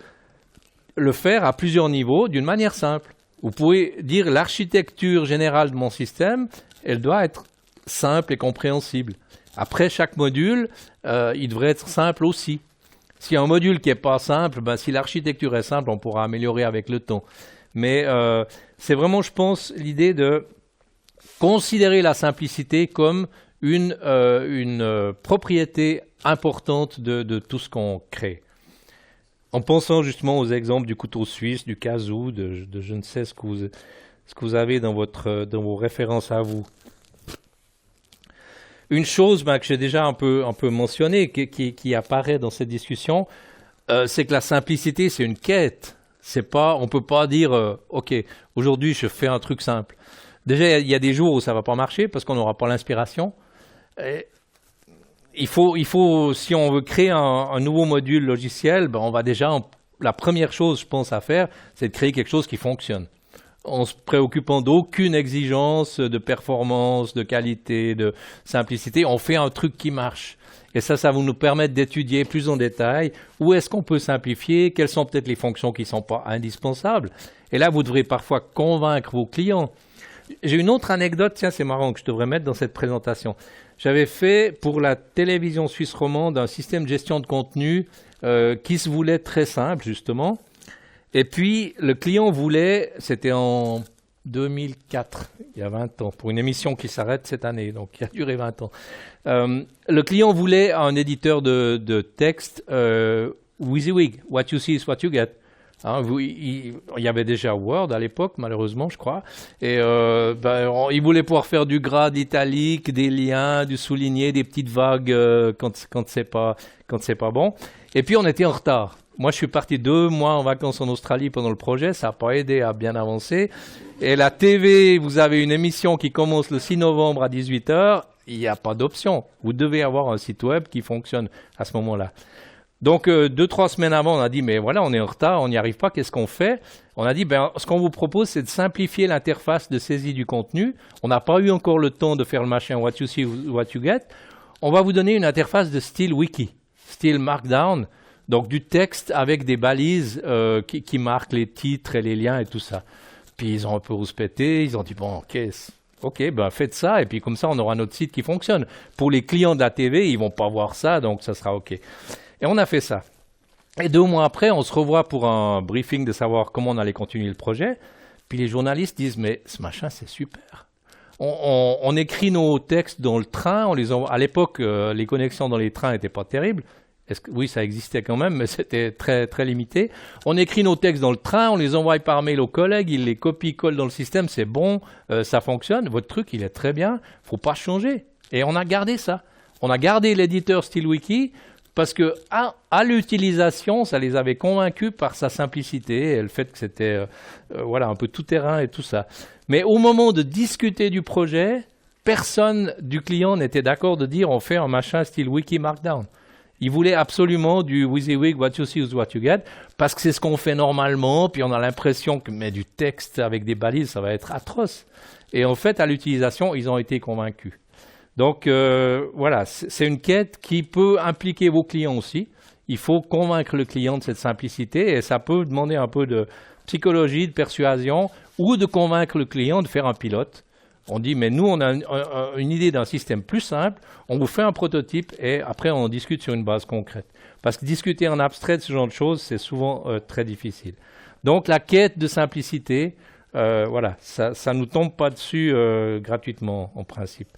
le faire à plusieurs niveaux d'une manière simple. Vous pouvez dire l'architecture générale de mon système, elle doit être simple et compréhensible. Après, chaque module, il devrait être simple aussi. S'il y a un module qui n'est pas simple, si l'architecture est simple, on pourra améliorer avec le temps. Mais c'est vraiment, je pense, l'idée de considérer la simplicité comme une propriété importante de tout ce qu'on crée. En pensant justement aux exemples du couteau suisse, du kazoo, de je ne sais ce que vous avez dans vos références à vous. Une chose que j'ai déjà un peu mentionnée, qui apparaît dans cette discussion, c'est que la simplicité, c'est une quête. On ne peut pas dire OK, aujourd'hui je fais un truc simple. Déjà, il y a des jours où ça ne va pas marcher parce qu'on n'aura pas l'inspiration. Il faut, si on veut créer un nouveau module logiciel, on va déjà, la première chose, je pense, à faire, c'est de créer quelque chose qui fonctionne. En se préoccupant d'aucune exigence de performance, de qualité, de simplicité, on fait un truc qui marche. Et ça va nous permettre d'étudier plus en détail où est-ce qu'on peut simplifier, quelles sont peut-être les fonctions qui ne sont pas indispensables. Et là, vous devrez parfois convaincre vos clients. J'ai une autre anecdote, tiens, c'est marrant, que je devrais mettre dans cette présentation. J'avais fait pour la télévision suisse romande un système de gestion de contenu qui se voulait très simple, justement. Et puis, le client voulait, c'était en 2004, il y a 20 ans, pour une émission qui s'arrête cette année, donc qui a duré 20 ans. Le client voulait un éditeur de texte WYSIWYG, what you see is what you get. Il y avait déjà Word à l'époque, malheureusement, je crois. Et il voulait pouvoir faire du grade italique, des liens, du souligné, des petites vagues quand c'est pas bon. Et puis, on était en retard. Moi, je suis parti 2 mois en vacances en Australie pendant le projet. Ça n'a pas aidé à bien avancer. Et la TV, vous avez une émission qui commence le 6 novembre à 18h. Il n'y a pas d'option. Vous devez avoir un site web qui fonctionne à ce moment-là. Donc, 2-3 semaines avant, on a dit, mais voilà, on est en retard, on n'y arrive pas, qu'est-ce qu'on fait? On a dit, ce qu'on vous propose, c'est de simplifier l'interface de saisie du contenu. On n'a pas eu encore le temps de faire le machin what you see, what you get. On va vous donner une interface de style wiki, style markdown. Donc du texte avec des balises qui marquent les titres et les liens et tout ça. Puis ils ont un peu rouspété, ils ont dit bon ok, faites ça et puis comme ça on aura notre site qui fonctionne. Pour les clients de la TV, ils vont pas voir ça, donc ça sera ok. Et on a fait ça. Et 2 mois après, on se revoit pour un briefing de savoir comment on allait continuer le projet. Puis les journalistes disent mais ce machin c'est super. On écrit nos textes dans le train, on les envoie. À l'époque, les connexions dans les trains n'étaient pas terribles. Oui, ça existait quand même, mais c'était très, très limité. On écrit nos textes dans le train, on les envoie par mail aux collègues, ils les copient, collent dans le système, c'est bon, ça fonctionne. Votre truc, il est très bien, il ne faut pas changer. Et on a gardé ça. On a gardé l'éditeur SteelWiki parce que à l'utilisation, ça les avait convaincus par sa simplicité et le fait que c'était voilà, un peu tout terrain et tout ça. Mais au moment de discuter du projet, personne du client n'était d'accord de dire on fait un machin SteelWiki Markdown. Il voulait absolument du WYSIWYG, what you see is what you get, parce que c'est ce qu'on fait normalement, puis on a l'impression que mais du texte avec des balises, ça va être atroce. Et en fait, à l'utilisation, ils ont été convaincus. Donc voilà, c'est une quête qui peut impliquer vos clients aussi. Il faut convaincre le client de cette simplicité et ça peut demander un peu de psychologie, de persuasion ou de convaincre le client de faire un pilote. On dit, mais nous, on a une idée d'un système plus simple, on vous fait un prototype et après, on discute sur une base concrète. Parce que discuter en abstrait de ce genre de choses, c'est souvent très difficile. Donc, la quête de simplicité, voilà, ça ne nous tombe pas dessus gratuitement, en principe.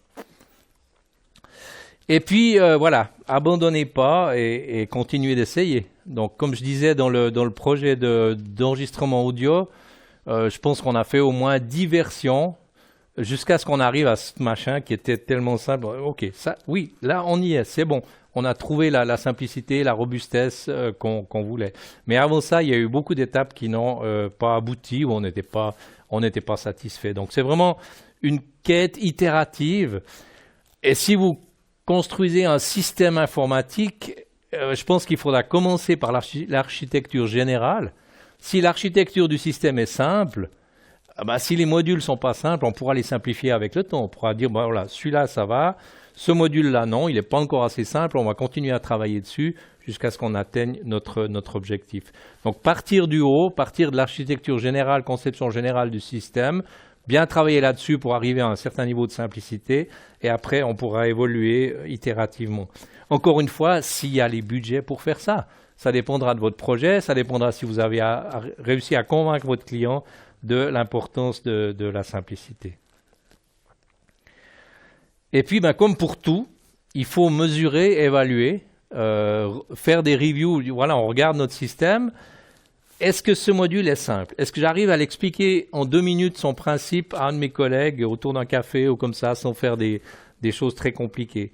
Et puis, voilà, abandonnez pas et continuez d'essayer. Donc, comme je disais dans le projet d'enregistrement audio, je pense qu'on a fait au moins 10 versions jusqu'à ce qu'on arrive à ce machin qui était tellement simple. Ok, ça, oui, là on y est, c'est bon. On a trouvé la simplicité, la robustesse qu'on voulait. Mais avant ça, il y a eu beaucoup d'étapes qui n'ont pas abouti ou on n'était pas satisfait. Donc c'est vraiment une quête itérative. Et si vous construisez un système informatique, je pense qu'il faudra commencer par l'architecture générale. Si l'architecture du système est simple, si les modules ne sont pas simples, on pourra les simplifier avec le temps. On pourra dire, voilà, celui-là, ça va. Ce module-là, non, il n'est pas encore assez simple. On va continuer à travailler dessus jusqu'à ce qu'on atteigne notre objectif. Donc, partir du haut, partir de l'architecture générale, conception générale du système, bien travailler là-dessus pour arriver à un certain niveau de simplicité. Et après, on pourra évoluer itérativement. Encore une fois, s'il y a les budgets pour faire ça. Ça dépendra de votre projet. Ça dépendra si vous avez réussi à convaincre votre client de l'importance de la simplicité. Et puis, comme pour tout, il faut mesurer, évaluer, faire des reviews. Voilà, on regarde notre système. Est-ce que ce module est simple? Est-ce que j'arrive à l'expliquer en 2 minutes son principe à un de mes collègues autour d'un café ou comme ça, sans faire des choses très compliquées?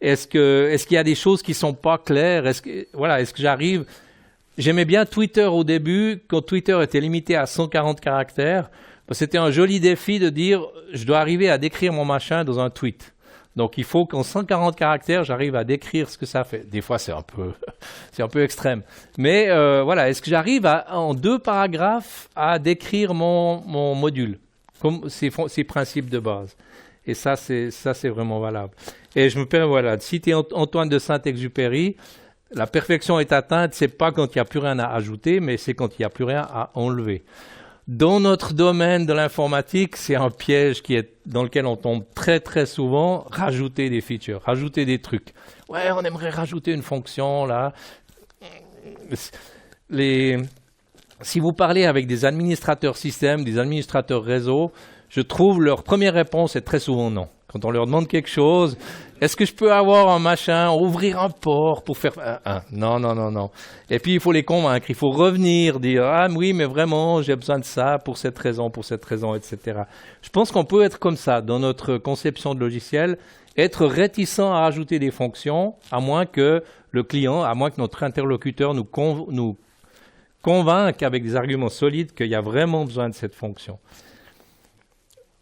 Est-ce qu'il y a des choses qui ne sont pas claires? Est-ce que j'arrive... J'aimais bien Twitter au début, quand Twitter était limité à 140 caractères. C'était un joli défi de dire, je dois arriver à décrire mon machin dans un tweet. Donc il faut qu'en 140 caractères, j'arrive à décrire ce que ça fait. Des fois, c'est un peu extrême. Mais voilà, est-ce que j'arrive en 2 paragraphes à décrire mon module, comme ses principes de base? Et ça, c'est vraiment valable. Et je me permets de citer Antoine de Saint-Exupéry. La perfection est atteinte, c'est pas quand il n'y a plus rien à ajouter, mais c'est quand il n'y a plus rien à enlever. Dans notre domaine de l'informatique, c'est un piège dans lequel on tombe très très souvent, rajouter des features, rajouter des trucs. Ouais, on aimerait rajouter une fonction là. Si vous parlez avec des administrateurs système, des administrateurs réseau, je trouve leur première réponse est très souvent non. Quand on leur demande quelque chose, est-ce que je peux avoir un machin, ouvrir un port pour faire... Non. Et puis, il faut les convaincre. Il faut revenir, dire, ah oui, mais vraiment, j'ai besoin de ça pour cette raison, etc. Je pense qu'on peut être comme ça dans notre conception de logiciel, être réticent à rajouter des fonctions, à moins que le client, à moins que notre interlocuteur nous convainque avec des arguments solides qu'il y a vraiment besoin de cette fonction.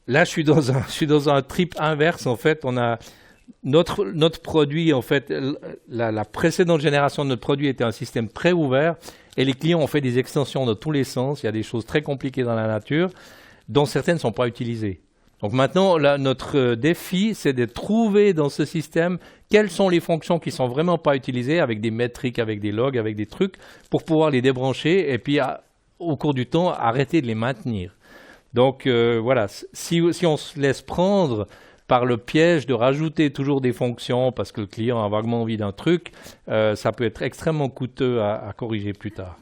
Là, je suis dans un trip inverse. En fait, on a notre produit. En fait, la précédente génération de notre produit était un système très ouvert, et les clients ont fait des extensions dans tous les sens. Il y a des choses très compliquées dans la nature, dont certaines ne sont pas utilisées. Donc maintenant, notre défi, c'est de trouver dans ce système quelles sont les fonctions qui sont vraiment pas utilisées, avec des métriques, avec des logs, avec des trucs, pour pouvoir les débrancher et puis au cours du temps arrêter de les maintenir. Donc voilà, si on se laisse prendre par le piège de rajouter toujours des fonctions parce que le client a vaguement envie d'un truc, ça peut être extrêmement coûteux à corriger plus tard.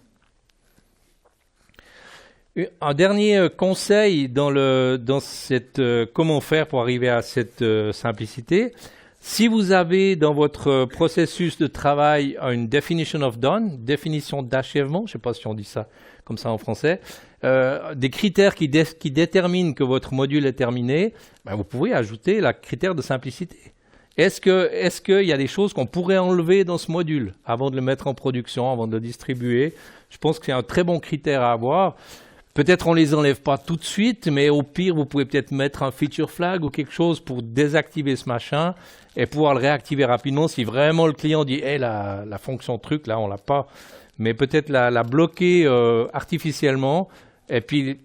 Un dernier conseil dans cette comment faire pour arriver à cette simplicité. Si vous avez dans votre processus de travail une definition of done, définition d'achèvement, je ne sais pas si on dit ça comme ça en français, des critères qui déterminent que votre module est terminé, vous pouvez ajouter le critère de simplicité. Est-ce qu'il y a des choses qu'on pourrait enlever dans ce module avant de le mettre en production, avant de le distribuer? Je pense que c'est un très bon critère à avoir. Peut-être on ne les enlève pas tout de suite, mais au pire, vous pouvez peut-être mettre un feature flag ou quelque chose pour désactiver ce machin et pouvoir le réactiver rapidement si vraiment le client dit hey, la fonction truc, là, on l'a pas. Mais peut-être la bloquer artificiellement. Et puis,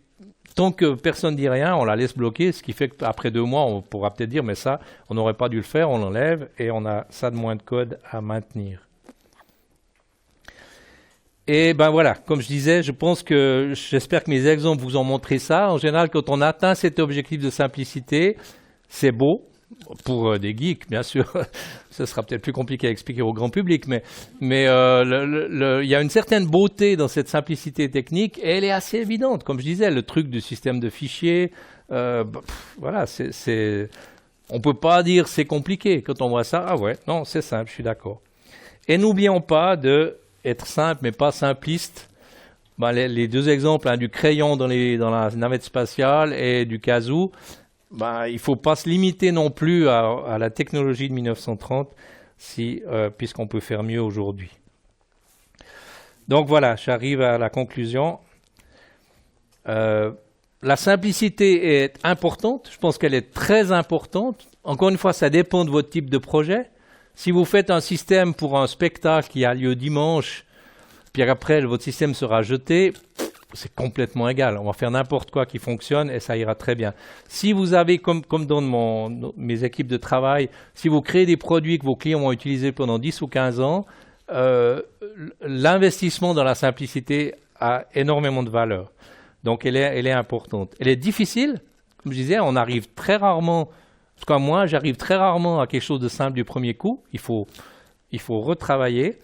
tant que personne ne dit rien, on la laisse bloquer, ce qui fait qu'après 2 mois, on pourra peut-être dire mais ça, on n'aurait pas dû le faire, on l'enlève et on a ça de moins de code à maintenir. Et ben voilà, comme je disais, j'espère que mes exemples vous ont montré ça. En général, quand on atteint cet objectif de simplicité, c'est beau. Pour des geeks, bien sûr, ce sera peut-être plus compliqué à expliquer au grand public, mais il y a une certaine beauté dans cette simplicité technique et elle est assez évidente. Comme je disais, le truc du système de fichiers, voilà, on ne peut pas dire c'est compliqué. Quand on voit ça, ah ouais, non, c'est simple, je suis d'accord. Et n'oublions pas d'être simple, mais pas simpliste. Ben, les 2 exemples, hein, du crayon dans la navette spatiale et du kazoo, ben, il ne faut pas se limiter non plus à la technologie de 1930, puisqu'on peut faire mieux aujourd'hui. Donc voilà, j'arrive à la conclusion. La simplicité est importante, je pense qu'elle est très importante. Encore une fois, ça dépend de votre type de projet. Si vous faites un système pour un spectacle qui a lieu dimanche, puis après votre système sera jeté, c'est complètement égal. On va faire n'importe quoi qui fonctionne et ça ira très bien. Si vous avez, comme dans mes équipes de travail, si vous créez des produits que vos clients vont utiliser pendant 10 ou 15 ans, l'investissement dans la simplicité a énormément de valeur. Donc, elle est importante. Elle est difficile. Comme je disais, on arrive très rarement, en tout cas moi, j'arrive très rarement à quelque chose de simple du premier coup. Il faut retravailler.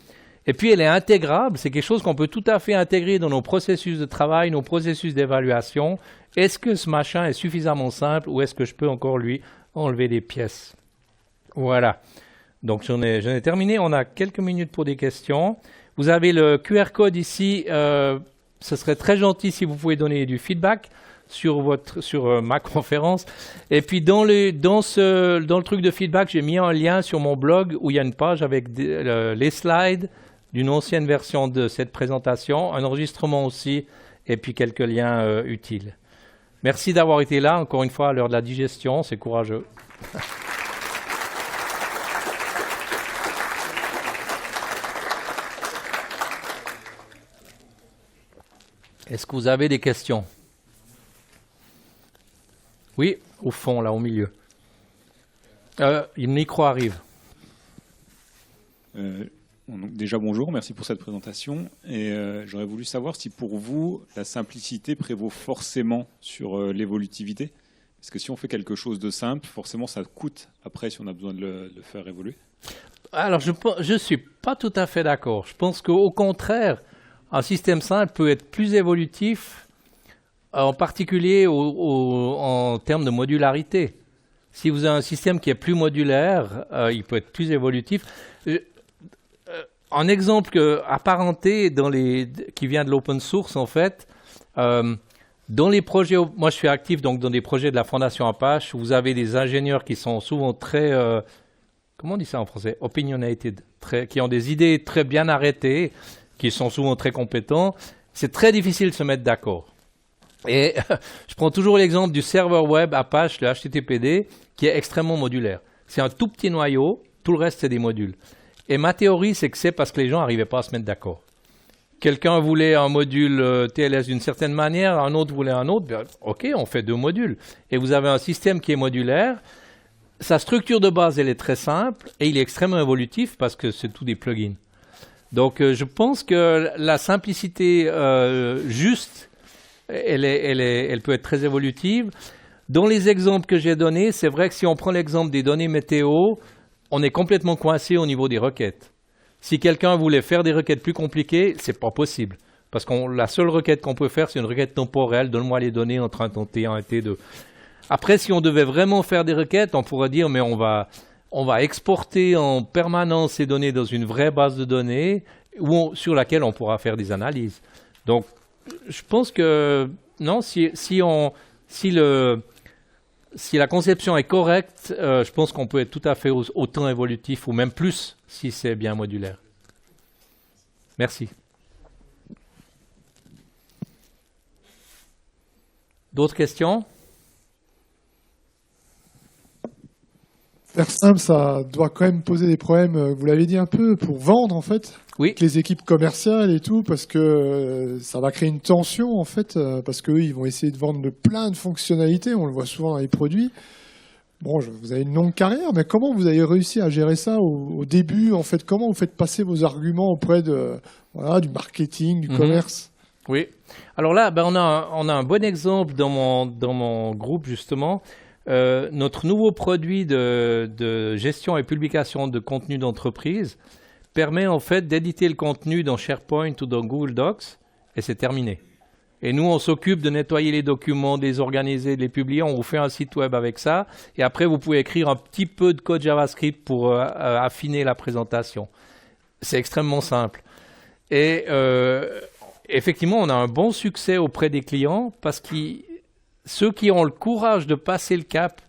Et puis, elle est intégrable. C'est quelque chose qu'on peut tout à fait intégrer dans nos processus de travail, nos processus d'évaluation. Est-ce que ce machin est suffisamment simple ou est-ce que je peux encore lui enlever des pièces? Voilà. Donc, j'en ai terminé. On a quelques minutes pour des questions. Vous avez le QR code ici. Ce serait très gentil si vous pouvez donner du feedback sur ma conférence. Et puis, dans le truc de feedback, j'ai mis un lien sur mon blog où il y a une page avec les slides d'une ancienne version de cette présentation, un enregistrement aussi, et puis quelques liens utiles. Merci d'avoir été là, encore une fois, à l'heure de la digestion, c'est courageux. Est-ce que vous avez des questions? Oui, au fond, là, au milieu. Le micro arrive. Donc déjà bonjour, merci pour cette présentation. Et j'aurais voulu savoir si pour vous, la simplicité prévaut forcément sur l'évolutivité. Parce que si on fait quelque chose de simple, forcément ça coûte après si on a besoin de le faire évoluer. Alors je ne suis pas tout à fait d'accord. Je pense qu'au contraire, un système simple peut être plus évolutif, en particulier en termes de modularité. Si vous avez un système qui est plus modulaire, il peut être plus évolutif. Un exemple apparenté qui vient de l'open source, en fait, dans les projets, moi je suis actif donc dans des projets de la Fondation Apache, où vous avez des ingénieurs qui sont souvent très, comment on dit ça en français, opinionated, qui ont des idées très bien arrêtées, qui sont souvent très compétents. C'est très difficile de se mettre d'accord. Et je prends toujours l'exemple du serveur web Apache, le HTTPD, qui est extrêmement modulaire. C'est un tout petit noyau, tout le reste c'est des modules. Et ma théorie, c'est que c'est parce que les gens n'arrivaient pas à se mettre d'accord. Quelqu'un voulait un module TLS d'une certaine manière, un autre voulait un autre. Bien, OK, on fait 2 modules. Et vous avez un système qui est modulaire. Sa structure de base, elle est très simple et il est extrêmement évolutif parce que c'est tout des plugins. Donc, je pense que la simplicité juste, elle peut être très évolutive. Dans les exemples que j'ai donnés, c'est vrai que si on prend l'exemple des données météo, on est complètement coincé au niveau des requêtes. Si quelqu'un voulait faire des requêtes plus compliquées, c'est pas possible. Parce que la seule requête qu'on peut faire, c'est une requête temporelle. Donne-moi les données entre un temps T1 et T2. Après, si on devait vraiment faire des requêtes, on pourrait dire, mais on va exporter en permanence ces données dans une vraie base de données sur laquelle on pourra faire des analyses. Donc, je pense que, non, si la conception est correcte, je pense qu'on peut être tout à fait autant évolutif ou même plus si c'est bien modulaire. Merci. D'autres questions? Faire simple, ça doit quand même poser des problèmes, vous l'avez dit un peu, pour vendre en fait, Oui. avec les équipes commerciales et tout, parce que ça va créer une tension en fait, parce qu'eux, ils vont essayer de vendre de plein de fonctionnalités, on le voit souvent dans les produits. Bon, vous avez une longue carrière, mais comment vous avez réussi à gérer ça au début en fait? Comment vous faites passer vos arguments auprès du marketing, du commerce? Oui. Alors là, on a un bon exemple dans mon groupe, justement. Notre nouveau produit de gestion et publication de contenu d'entreprise permet en fait d'éditer le contenu dans SharePoint ou dans Google Docs, et c'est terminé. Et nous, on s'occupe de nettoyer les documents, de les organiser, de les publier. On vous fait un site web avec ça. Et après, vous pouvez écrire un petit peu de code JavaScript pour affiner la présentation. C'est extrêmement simple. Et effectivement, on a un bon succès auprès des clients parce que ceux qui ont le courage de passer le cap,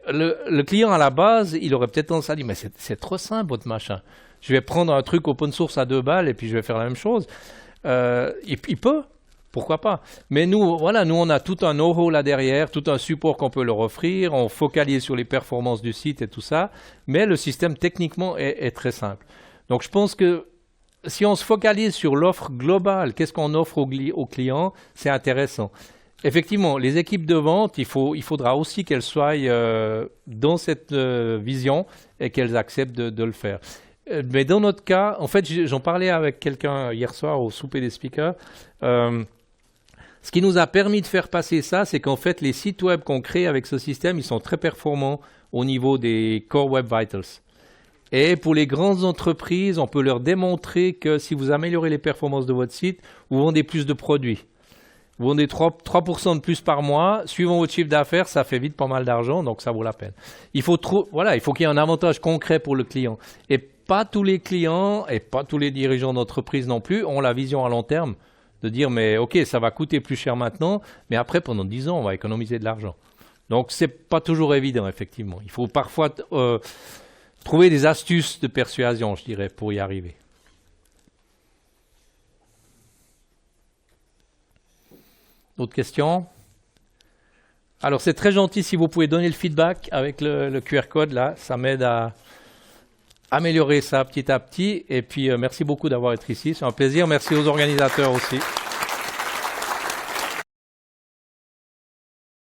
le client à la base, il aurait peut-être tendance à dire « mais c'est trop simple votre machin. Je vais prendre un truc open source à 2 balles et puis je vais faire la même chose. » Il peut. Pourquoi pas? Mais nous, on a tout un know-how là derrière, tout un support qu'on peut leur offrir, on focalise sur les performances du site et tout ça, mais le système techniquement est très simple. Donc je pense que si on se focalise sur l'offre globale, qu'est-ce qu'on offre aux clients, c'est intéressant. Effectivement, les équipes de vente, il faudra aussi qu'elles soient dans cette vision et qu'elles acceptent de le faire. Mais dans notre cas, en fait, j'en parlais avec quelqu'un hier soir au souper des speakers. Ce qui nous a permis de faire passer ça, c'est qu'en fait, les sites web qu'on crée avec ce système, ils sont très performants au niveau des Core Web Vitals. Et pour les grandes entreprises, on peut leur démontrer que si vous améliorez les performances de votre site, vous vendez plus de produits. Vous vendez 3% de plus par mois. Suivant votre chiffre d'affaires, ça fait vite pas mal d'argent, donc ça vaut la peine. Il faut qu'il y ait un avantage concret pour le client. Et pas tous les clients et pas tous les dirigeants d'entreprise non plus ont la vision à long terme de dire mais ok, ça va coûter plus cher maintenant, mais après pendant 10 ans, on va économiser de l'argent. Donc c'est pas toujours évident, effectivement. Il faut parfois trouver des astuces de persuasion, je dirais, pour y arriver. D'autres questions? Alors c'est très gentil si vous pouvez donner le feedback avec le QR code là, ça m'aide à améliorer ça petit à petit. Et puis merci beaucoup d'avoir été ici, c'est un plaisir. Merci aux organisateurs aussi.